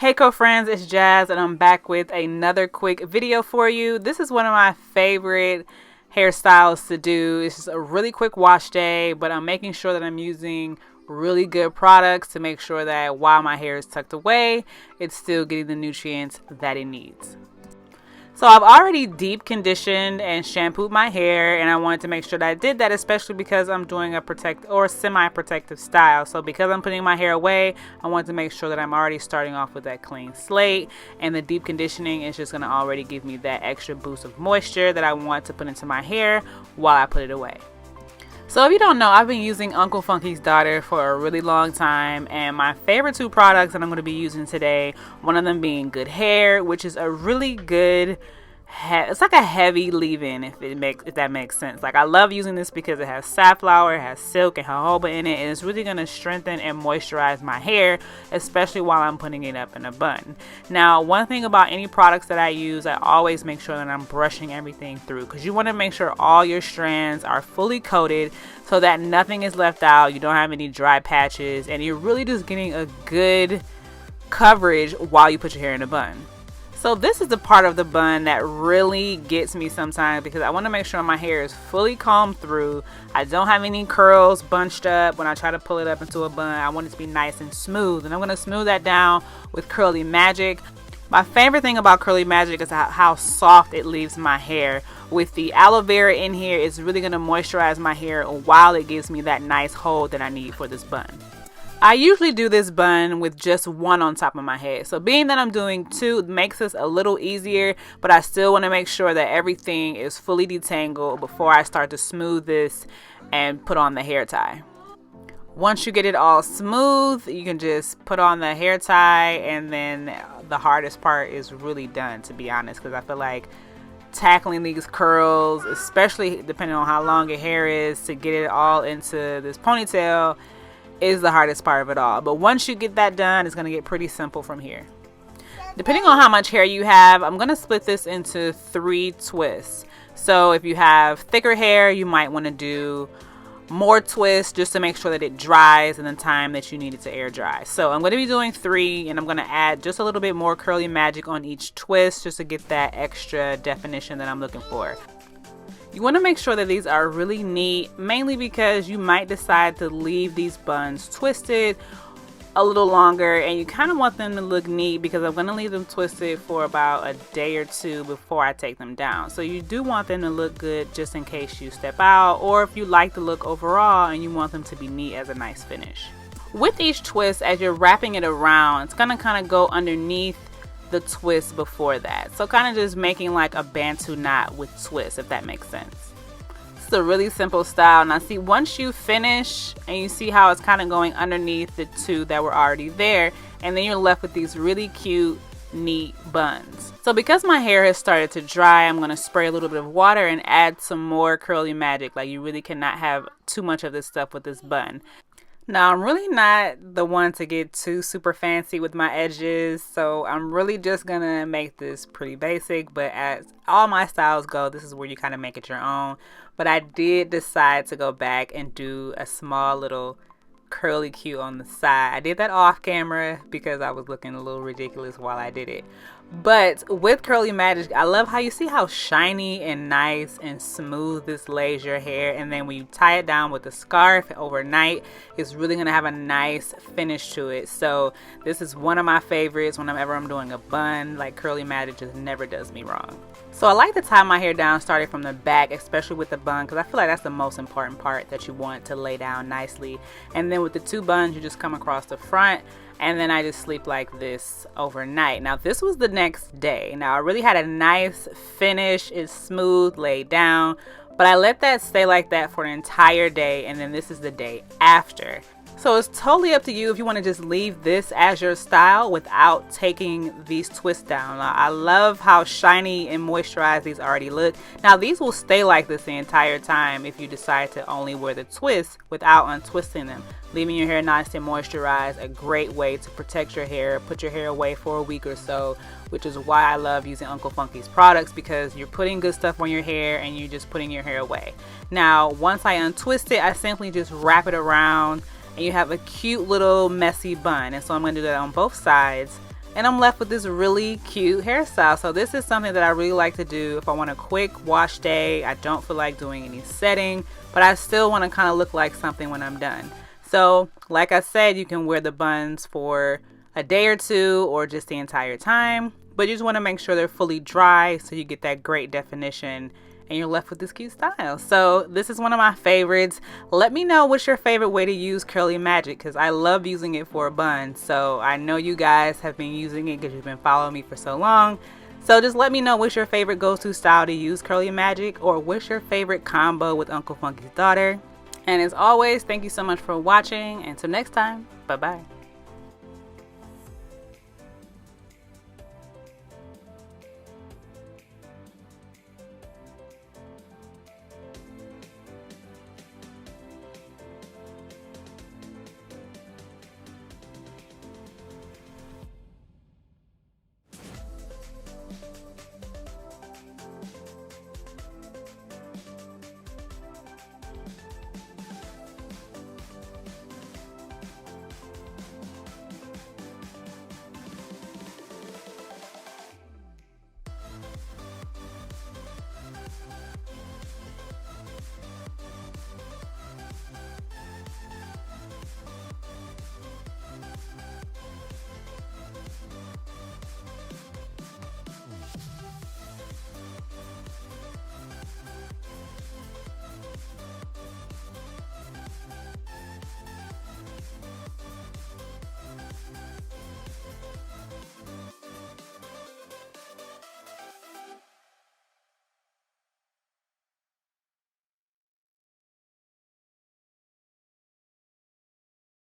Hey co-friends, it's Jazz and I'm back with another quick video for you. This is one of my favorite hairstyles to do. It's just a really quick wash day, but I'm making sure that I'm using really good products to make sure that while my hair is tucked away, it's still getting the nutrients that it needs. So I've already deep conditioned and shampooed my hair, and I wanted to make sure that I did that, especially because I'm doing a semi-protective style. So because I'm putting my hair away, I wanted to make sure that I'm already starting off with that clean slate, and the deep conditioning is just going to already give me that extra boost of moisture that I want to put into my hair while I put it away. So if you don't know, I've been using Uncle Funky's Daughter for a really long time, and my favorite two products that I'm going to be using today, one of them being Good Hair, which is a really good, it's like a heavy leave-in, if that makes sense. Like, I love using this because it has safflower, it has silk and jojoba in it, and it's really going to strengthen and moisturize my hair, especially while I'm putting it up in a bun. Now, one thing about any products that I use, I always make sure that I'm brushing everything through, because you want to make sure all your strands are fully coated so that nothing is left out, you don't have any dry patches, and you're really just getting a good coverage while you put your hair in a bun. So this is the part of the bun that really gets me sometimes, because I want to make sure my hair is fully combed through. I don't have any curls bunched up when I try to pull it up into a bun. I want it to be nice and smooth, and I'm going to smooth that down with Curly Magic. My favorite thing about Curly Magic is how soft it leaves my hair. With the aloe vera in here, it's really going to moisturize my hair while it gives me that nice hold that I need for this bun. I usually do this bun with just one on top of my head. So being that I'm doing two makes this a little easier, but I still want to make sure that everything is fully detangled before I start to smooth this and put on the hair tie. Once you get it all smooth, you can just put on the hair tie, and then the hardest part is really done, to be honest, because I feel like tackling these curls, especially depending on how long your hair is, to get it all into this ponytail is the hardest part of it all. But once you get that done, it's going to get pretty simple from here. Depending on how much hair you have, I'm going to split this into 3 twists. So if you have thicker hair, you might want to do more twists just to make sure that it dries in the time that you need it to air dry. So I'm going to be doing 3, and I'm going to add just a little bit more Curly Magic on each twist just to get that extra definition that I'm looking for. You want to make sure that these are really neat, mainly because you might decide to leave these buns twisted a little longer, and you kind of want them to look neat, because I'm going to leave them twisted for about a day or 2 before I take them down. So you do want them to look good just in case you step out, or if you like the look overall and you want them to be neat as a nice finish. With each twist, as you're wrapping it around, it's going to kind of go underneath the twist before that. So kind of just making like a Bantu knot with twists, if that makes sense. It's a really simple style. Now see, once you finish and you see how it's kind of going underneath the 2 that were already there, and then you're left with these really cute, neat buns. So because my hair has started to dry, I'm going to spray a little bit of water and add some more Curly Magic. Like, you really cannot have too much of this stuff with this bun. Now, I'm really not the one to get too super fancy with my edges, so I'm really just gonna make this pretty basic, but as all my styles go, this is where you kind of make it your own. But I did decide to go back and do a small little curly Q on the side. I did that off camera because I was looking a little ridiculous while I did it. But with Curly Magic, I love how you see how shiny and nice and smooth this lays your hair, and then when you tie it down with a scarf overnight, it's really going to have a nice finish to it. So this is one of my favorites whenever I'm doing a bun. Like, Curly Magic just never does me wrong. So I like to tie my hair down starting from the back, especially with the bun, because I feel like that's the most important part that you want to lay down nicely. And then with the 2 buns, you just come across the front, and then I just sleep like this overnight. Now this was the next day. Now I really had a nice finish. It's smooth, laid down, but I let that stay like that for an entire day, and then this is the day after. So it's totally up to you if you want to just leave this as your style without taking these twists down. I love how shiny and moisturized these already look. Now these will stay like this the entire time if you decide to only wear the twists without untwisting them. Leaving your hair nice and moisturized, a great way to protect your hair, put your hair away for a week or so, which is why I love using Uncle Funky's products, because you're putting good stuff on your hair and you're just putting your hair away. Now once I untwist it, I simply just wrap it around, and you have a cute little messy bun. And so I'm going to do that on both sides, and I'm left with this really cute hairstyle. So this is something that I really like to do if I want a quick wash day. I don't feel like doing any setting, but I still want to kind of look like something when I'm done. So like I said, you can wear the buns for a day or two or just the entire time, but you just want to make sure they're fully dry so you get that great definition and you're left with this cute style. So this is one of my favorites. Let me know what's your favorite way to use Curly Magic, because I love using it for a bun. So I know you guys have been using it because you've been following me for so long. So just let me know what's your favorite go-to style to use Curly Magic, or what's your favorite combo with Uncle Funky's daughter. And as always, thank you so much for watching. Until next time, bye-bye.